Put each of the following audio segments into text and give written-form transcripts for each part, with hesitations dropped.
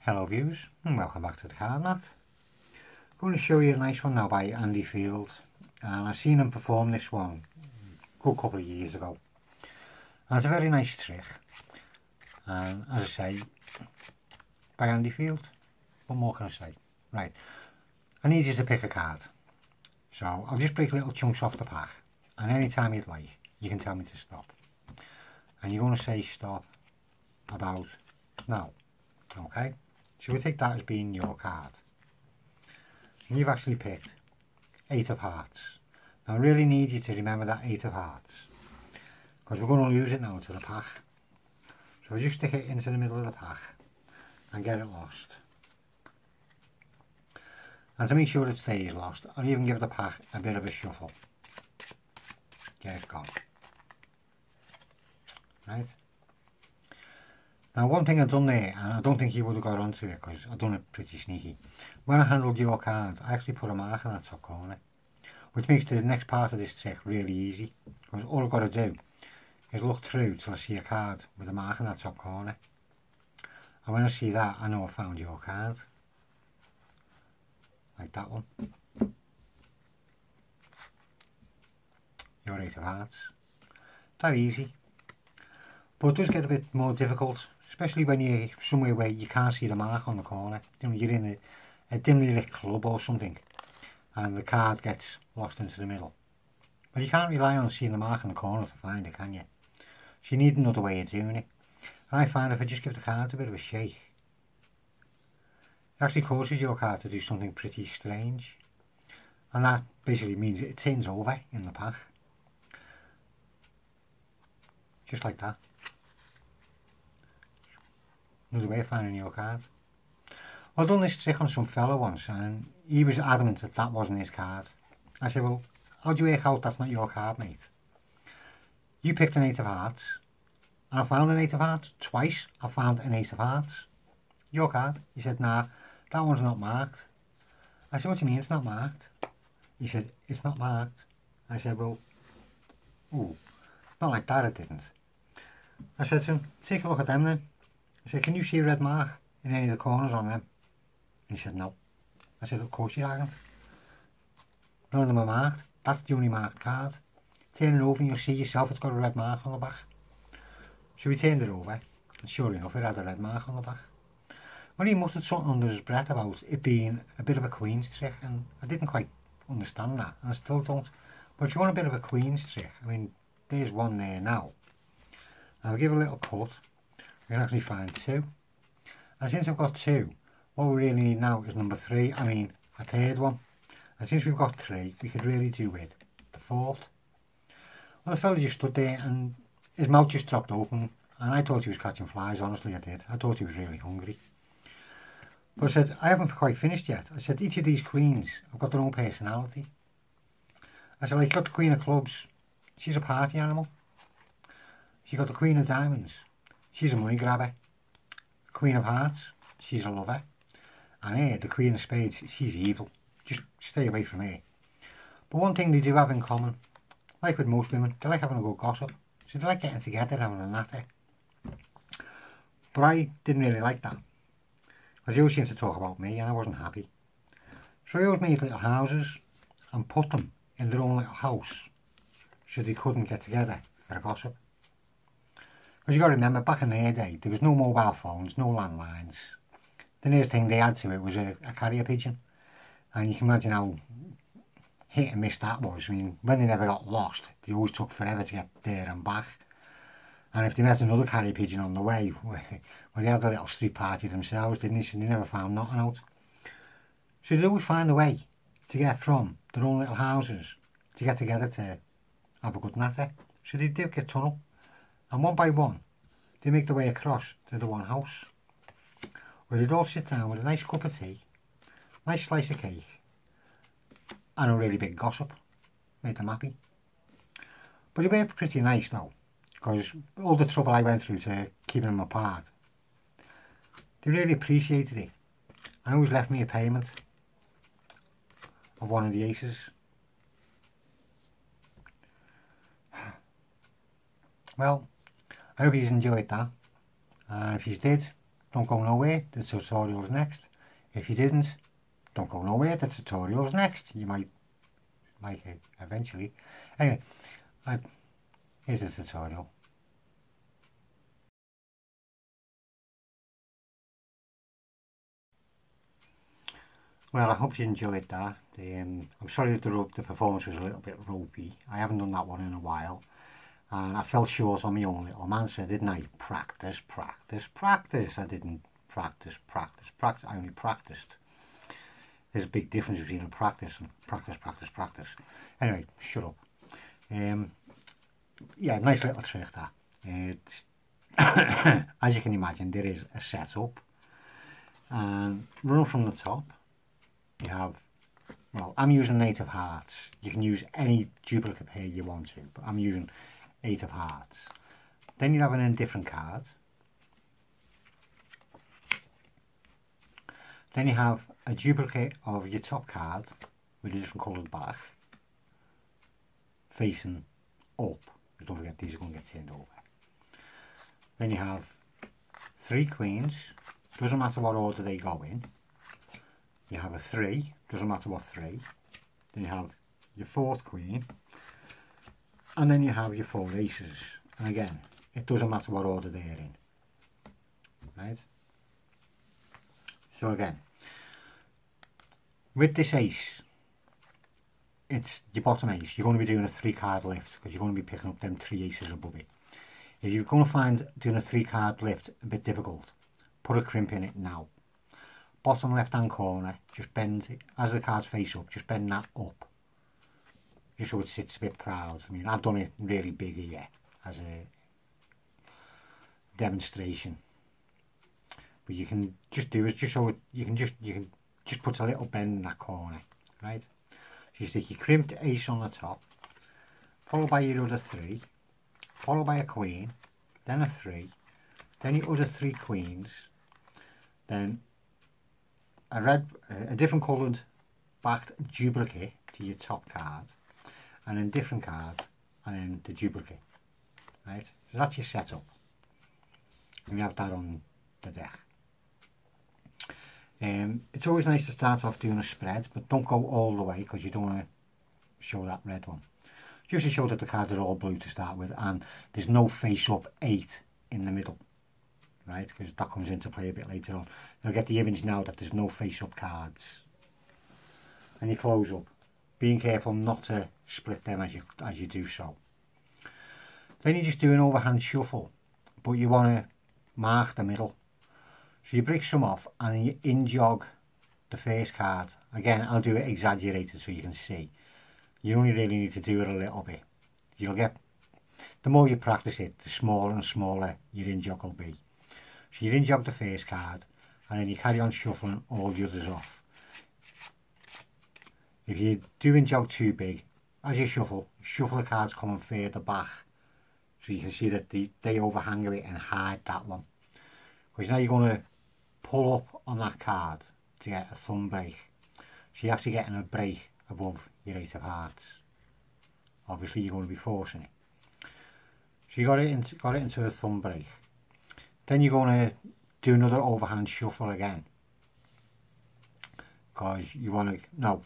Hello viewers and welcome back to the card mat. I'm going to show you a nice one now by Andy Field, and I've seen him perform this one a good couple of years ago, and it's a very nice trick, and as I say, by Andy Field. What more can I say? Right, I need you to pick a card, so I'll just break little chunks off the pack, and any time you'd like you can tell me to stop, and you're going to say stop about now. Okay, so we take that as being your card. And you've actually picked 8 of hearts. Now I really need you to remember that 8 of hearts, because we're going to lose it now to the pack. So just stick it into the middle of the pack and get it lost. And to make sure it stays lost, I'll even give the pack a bit of a shuffle. Get it gone. Right? Now one thing I've done there, and I don't think you would have got onto it because I've done it pretty sneaky. When I handled your card, I actually put a mark in that top corner, which makes the next part of this trick really easy, because all I've got to do is look through till I see a card with a mark in that top corner. And when I see that, I know I found your card. Like that one. Your 8 of hearts. That easy. But it does get a bit more difficult, especially when you're somewhere where you can't see the mark on the corner. You know, you're in a dimly lit club or something, and the card gets lost into the middle. But you can't rely on seeing the mark in the corner to find it, can you? So you need another way of doing it. And I find if I just give the cards a bit of a shake, it actually causes your card to do something pretty strange. And that basically means it turns over in the pack. Just like that. Another way of finding your card. I've done this trick on some fella once, and he was adamant that that wasn't his card. I said, well, how do you work out that's not your card, mate? You picked an 8 of hearts, and I found an 8 of hearts. Twice I found an 8 of hearts. Your card. He said, nah, that one's not marked. I said, what do you mean it's not marked? He said, it's not marked. I said, well, ooh, not like that, it didn't. I said to him, take a look at them then. I said, can you see a red mark in any of the corners on them? He said, no. I said, of course you haven't. None of them are marked. That's the only marked card. Turn it over and you'll see yourself it's got a red mark on the back. So we turned it over, and sure enough it had a red mark on the back. Well, he muttered something under his breath about it being a bit of a Queen's trick, and I didn't quite understand that, and I still don't. But if you want a bit of a Queen's trick, I mean, there's one there now. I'll give a little cut. We can actually find 2. And since I've got 2, what we really need now is number 3, I mean a third one. And since we've got 3, we could really do with the 4th. Well, the fella just stood there and his mouth just dropped open, and I thought he was catching flies, honestly I did. I thought he was really hungry. But I said, I haven't quite finished yet. I said, each of these queens have got their own personality. I said, like, you got the Queen of Clubs, she's a party animal. You got the Queen of Diamonds, she's a money grabber. Queen of Hearts, she's a lover. And here, the Queen of Spades, she's evil. Just stay away from her. But one thing they do have in common, like with most women, they like having a good gossip. So they like getting together and having a natter. But I didn't really like that, because they always seemed to talk about me and I wasn't happy. So I always made little houses and put them in their own little house so they couldn't get together for a gossip. Because you've got to remember, back in their day, there was no mobile phones, no landlines. The nearest thing they had to it was a carrier pigeon. And you can imagine how hit and miss that was. I mean, when they never got lost, they always took forever to get there and back. And if they met another carrier pigeon on the way, well, they had a little street party themselves, didn't they? So they never found nothing out. So they'd always find a way to get from their own little houses to get together to have a good natter. So they did get tunnel. And one by one, they make their way across to the one house, where they'd all sit down with a nice cup of tea, nice slice of cake, and a really big gossip. Made them happy. But they were pretty nice now, because all the trouble I went through to keeping them apart, they really appreciated it, and always left me a payment of one of the aces. Well, I hope you enjoyed that, and if you did, don't go nowhere, the tutorial's next. If you didn't, don't go nowhere, the tutorial's next. You might like it eventually. Anyway, here's the tutorial. Well, I hope you enjoyed that. I'm sorry that the performance was a little bit ropey. I haven't done that one in a while. And I fell short on my own little man, so didn't I? Practice, practice, practice. I didn't practice, practice, practice. I only practiced. There's a big difference between a practice and practice, practice, practice. Anyway, shut up. Yeah, nice little trick that. As you can imagine, there is a setup. And run from the top. You have, well, I'm using 8 of hearts. You can use any duplicate pair you want to, but I'm using 8 of hearts. Then you have an indifferent card. Then you have a duplicate of your top card with a different coloured back, facing up. But don't forget, these are going to get turned over. Then you have 3 queens. Doesn't matter what order they go in. You have a 3, doesn't matter what 3. Then you have your 4th queen, and then you have your 4 aces. And again, it doesn't matter what order they're in. Right? So again, with this ace, it's your bottom ace. You're going to be doing a 3 card lift because you're going to be picking up them 3 aces above it. If you're going to find doing a 3 card lift a bit difficult, put a crimp in it now. Bottom left hand corner, just bend it, as the cards face up, just bend that up. Just so it sits a bit proud. I mean, I've done it really big here as a demonstration. But you can just do it just so you can just put a little bend in that corner, right? So you stick your crimped ace on the top, followed by your other 3, followed by a queen, then a 3, then your other 3 queens, then a different coloured backed duplicate to your top card, and then different card, and then the duplicate, right? So that's your setup, and you have that on the deck. It's always nice to start off doing a spread, but don't go all the way because you don't want to show that red one. Just to show that the cards are all blue to start with, and there's no face up 8 in the middle. Right, because that comes into play a bit later on. You'll get the image now that there's no face-up cards. And you close up, being careful not to split them as you do so. Then you just do an overhand shuffle, but you want to mark the middle. So you break some off and you in-jog the first card. Again, I'll do it exaggerated so you can see. You only really need to do it a little bit. You'll get, the more you practice it, the smaller and smaller your in-jog will be. So you in-jog the first card, and then you carry on shuffling all the others off. If you do in-jog too big, as you shuffle the cards coming further back, so you can see that they overhang it and hide that one. Because now you're going to pull up on that card to get a thumb break. So you're actually getting a break above your 8 of hearts. Obviously you're going to be forcing it. So you got it into a thumb break. Then you're going to do another overhand shuffle again. Because you want to, no.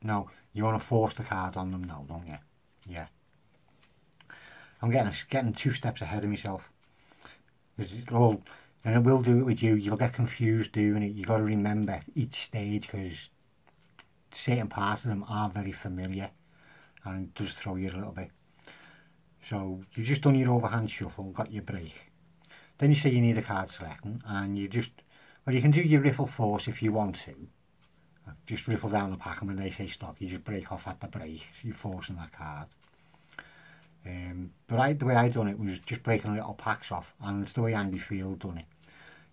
No, you want to force the card on them now, don't you? Yeah. I'm getting 2 steps ahead of myself. And it will do it with you. You'll get confused doing it. You've got to remember each stage because certain parts of them are very familiar. And it does throw you a little bit. So you've just done your overhand shuffle, got your break. Then you say you need a card selecting, and you just, well, you can do your riffle force if you want to. Just riffle down the pack, and when they say stop, you just break off at the break, so you're forcing that card. But the way I done it was just breaking little packs off, and it's the way Andy Field done it.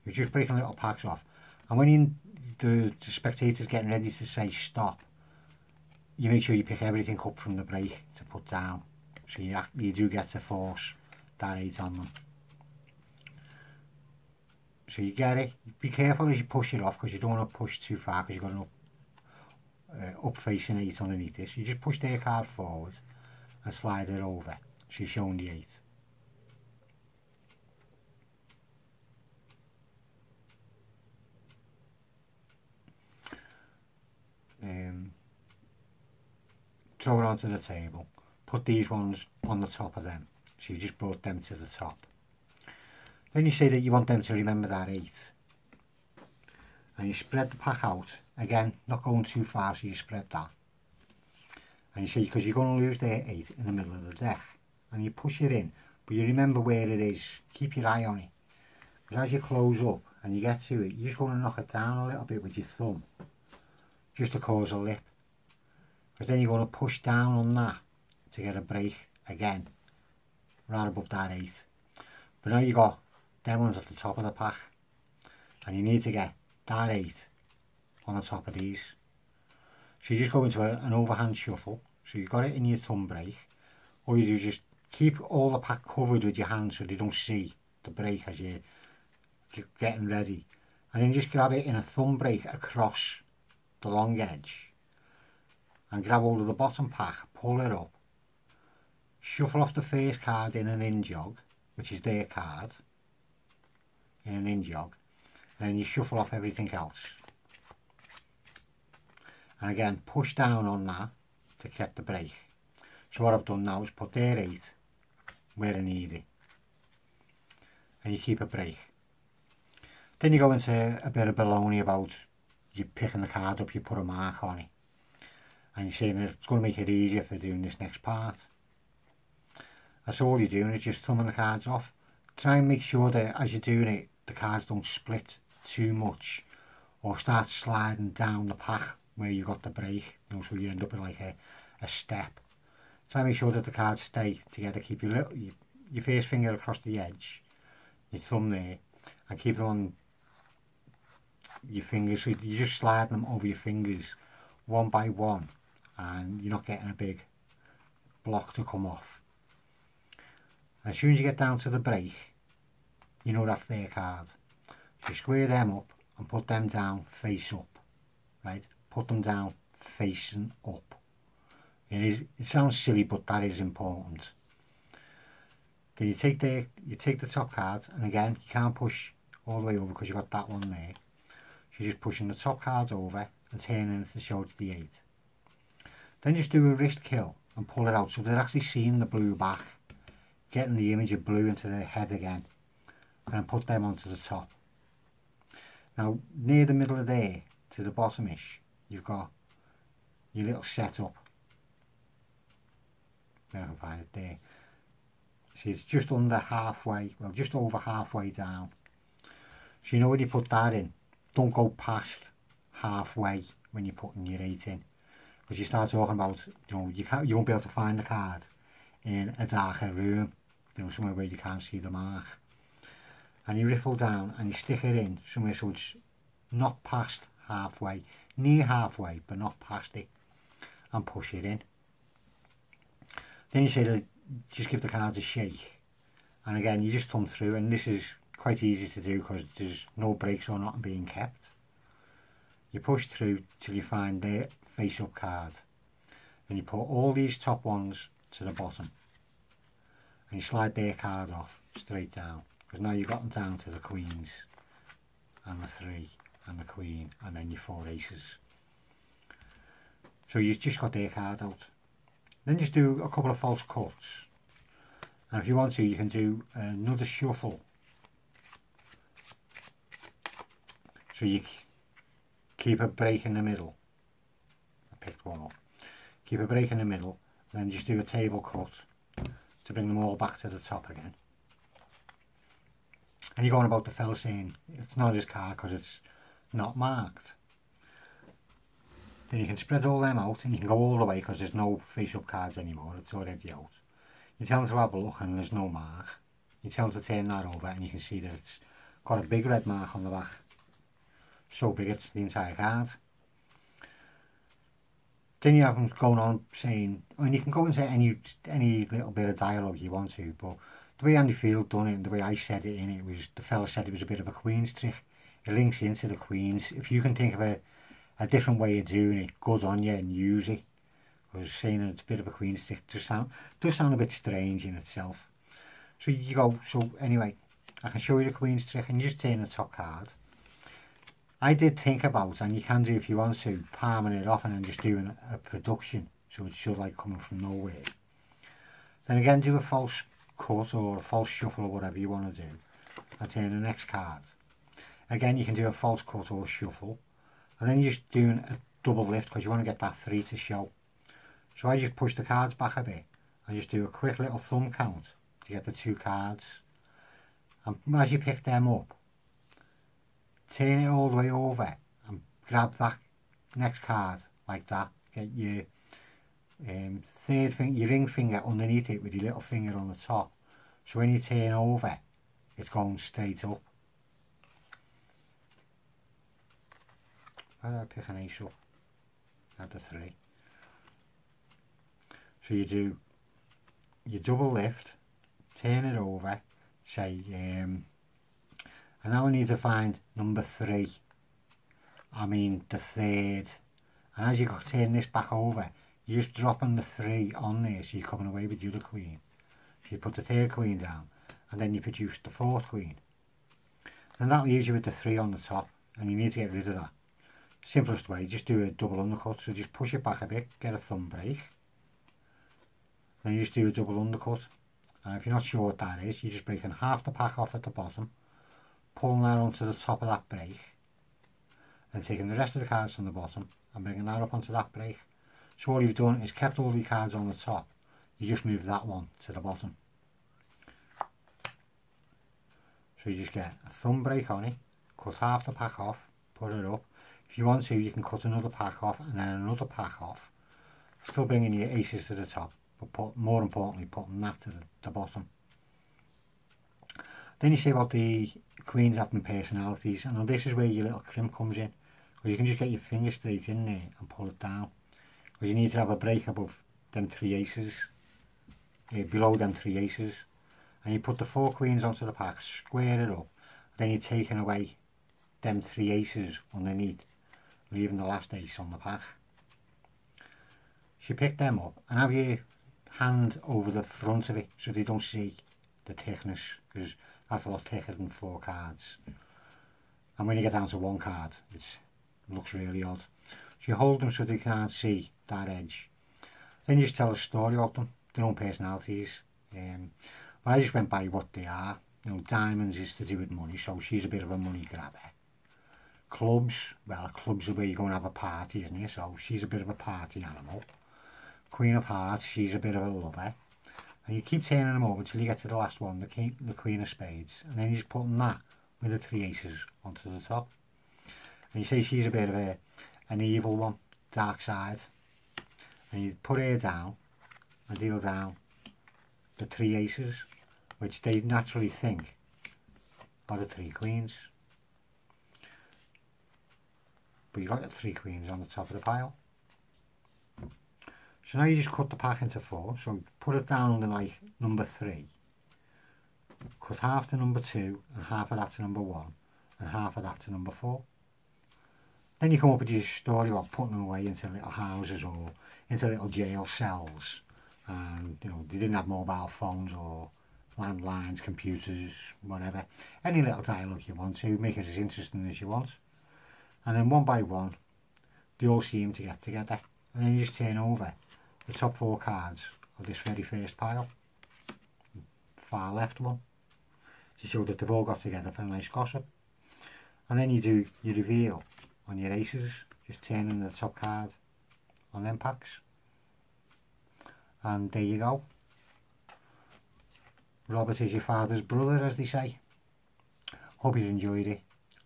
You're just breaking little packs off, and when the spectator's getting ready to say stop, you make sure you pick everything up from the break to put down. So you do get to force that 8 on them. So you get it. Be careful as you push it off because you don't want to push too far because you've got an up facing 8 underneath this. You just push their card forward and slide it over. So you're showing the 8. throw it onto the table, put these ones on the top of them. So you just brought them to the top. Then you say that you want them to remember that 8. And you spread the pack out. Again, not going too far, so you spread that. And you say, because you're going to lose their 8 in the middle of the deck. And you push it in, but you remember where it is. Keep your eye on it. Because as you close up and you get to it, you're just going to knock it down a little bit with your thumb. Just to cause a lip. Because then you're going to push down on that to get a break again. Right above that 8. But now you got them ones at the top of the pack. And you need to get that 8 on the top of these. So you just go into an overhand shuffle. So you've got it in your thumb break. All you do is just keep all the pack covered with your hands so they don't see the break as you're getting ready. And then just grab it in a thumb break across the long edge. And grab hold of the bottom pack, pull it up. Shuffle off the first card in an in jog, which is their card. In an in jog. And then you shuffle off everything else. And again, push down on that to get the break. So what I've done now is put their 8 where I need it. And you keep a break. Then you go into a bit of baloney about you picking the card up, you put a mark on it. And you're saying that it's going to make it easier for doing this next part. That's all you're doing, is just thumbing the cards off. Try and make sure that as you're doing it, the cards don't split too much or start sliding down the pack where you got the break, you know, so you end up with like a step. Try and make sure that the cards stay together. Keep your first finger across the edge, your thumb there, and keep them on your fingers. So you're just sliding them over your fingers one by one, and you're not getting a big block to come off. As soon as you get down to the break, you know that's their card. So square them up and put them down face up, right? Put them down facing up. It sounds silly, but that is important. Then you take the top card, and again you can't push all the way over because you've got that one there. So you're just pushing the top card over and turning it to show it's the 8. Then just do a wrist kill and pull it out so they're actually seeing the blue back, getting the image of blue into their head again, and then put them onto the top. Now near the middle of there to the bottomish, you've got your little setup. Where I can find it there. See, it's just under halfway, well, just over halfway down. So you know when you put that in, don't go past halfway when you're putting your 8 in, because you start talking about, you know, you won't be able to find the card in a darker room, you know, somewhere where you can't see the mark. And you riffle down and you stick it in somewhere so it's not past halfway, near halfway, but not past it, and push it in. Then you say that just give the cards a shake, and again you just thumb through, and this is quite easy to do because there's no breaks or nothing being kept. You push through till you find their face up card, then you put all these top ones to the bottom and you slide their card off straight down, because now you've got them down to the queens and the 3 and the queen and then your 4 aces. So you've just got their card out. Then just do a couple of false cuts, and if you want to you can do another shuffle. So you keep a break in the middle. I picked one up. Keep a break in the middle, then just do a table cut to bring them all back to the top again. And you're going about the fella saying it's not his card because it's not marked. Then you can spread all them out and you can go all the way because there's no face up cards anymore, it's already out. You tell them to have a look and there's no mark. You tell them to turn that over and you can see that it's got a big red mark on the back. So big it's the entire card. Then you have them going on saying, I mean, you can go into any little bit of dialogue you want to, but the way Andy Field done it and the way I said it in it was, the fella said it was a bit of a Queen's trick. It links into the Queens. If you can think of a different way of doing it, good on you and use it. I was saying that it's a bit of a Queen's trick. Does sound a bit strange in itself. So you go, so anyway, I can show you the Queen's trick and you just turn the top card. I did think about, and you can do if you want to, palming it off and then just doing a production. so it should like coming from nowhere. Then again do a false cut or a false shuffle or whatever you want to do and turn the next card. Again you can do a false cut or shuffle, and then you're just doing a double lift because you want to get that 3 to show. So I just push the cards back a bit and just do a quick little thumb count to get the 2 cards, and as you pick them up, turn it all the way over and grab that next card like that. Get your third finger, your ring finger underneath it with your little finger on the top, so when you turn over it's going straight up. Why did I pick an ace up? Add the 3. So you do your double lift, turn it over, say, and now I need to find number 3. I mean the third. And as you turn this back over, you're just dropping the 3 on there, so you're coming away with the other queen. So you put the 3rd queen down, and then you produce the 4th queen. And that leaves you with the 3 on the top, and you need to get rid of that. Simplest way, just do a double undercut, so just push it back a bit, get a thumb break. Then you just do a double undercut. And if you're not sure what that is, you're just breaking half the pack off at the bottom, pulling that onto the top of that break, and taking the rest of the cards from the bottom and bringing that up onto that break. So all you've done is kept all your cards on the top, you just move that one to the bottom. So you just get a thumb break on it, cut half the pack off, put it up. If you want to, you can cut another pack off and then another pack off, still bringing your aces to the top, but more importantly putting that to the bottom. Then you see about the queens having personalities, and this is where your little crimp comes in, because you can just get your finger straight in there and pull it down, because you need to have a break above them 3 aces, below them 3 aces, and you put the 4 queens onto the pack, square it up, then you're taking away them 3 aces underneath, leaving the last ace on the pack. So you pick them up and have your hand over the front of it so they don't see the thickness, because that's a lot thicker than 4 cards. And when you get down to 1 card, it looks really odd. So you hold them so they can't see that edge. Then you just tell a story about them, their own personalities. But I just went by what they are. You know, diamonds is to do with money, so she's a bit of a money grabber. Clubs, well, clubs are where you go and have a party, isn't it? So she's a bit of a party animal. Queen of Hearts, she's a bit of a lover. And you keep turning them over until you get to the last one, the Queen of Spades. And then you just putting that with the 3 aces onto the top. And you say she's a bit of an evil one, dark side. And you put her down and deal down the 3 aces, which they naturally think are the 3 queens. But you got the 3 queens on the top of the pile. So now you just cut the pack into 4, so put it down under like number 3, cut half to number 2 and half of that to number 1 and half of that to number 4. Then you come up with your story about putting them away into little houses or into little jail cells, and you know, they didn't have mobile phones or landlines, computers, whatever. Any little dialogue you want to, make it as interesting as you want. And then one by one they all seem to get together, and then you just turn over the top 4 cards of this very first pile, far left one, to show that they've all got together for a nice gossip. And then you do your reveal on your aces, just turning the top card on them packs, and there you go. Robert is your father's brother, as they say. Hope you enjoyed it,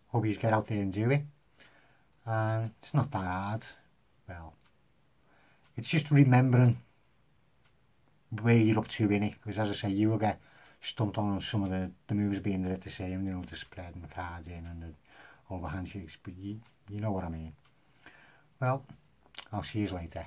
hope you get out there and do it. And it's not that hard. Well, it's just remembering where you're up to in it, because as I say, you will get stumped on some of the moves being there the same, you know, the spread and the cards in and the over handshakes, but you know what I mean. Well, I'll see you later.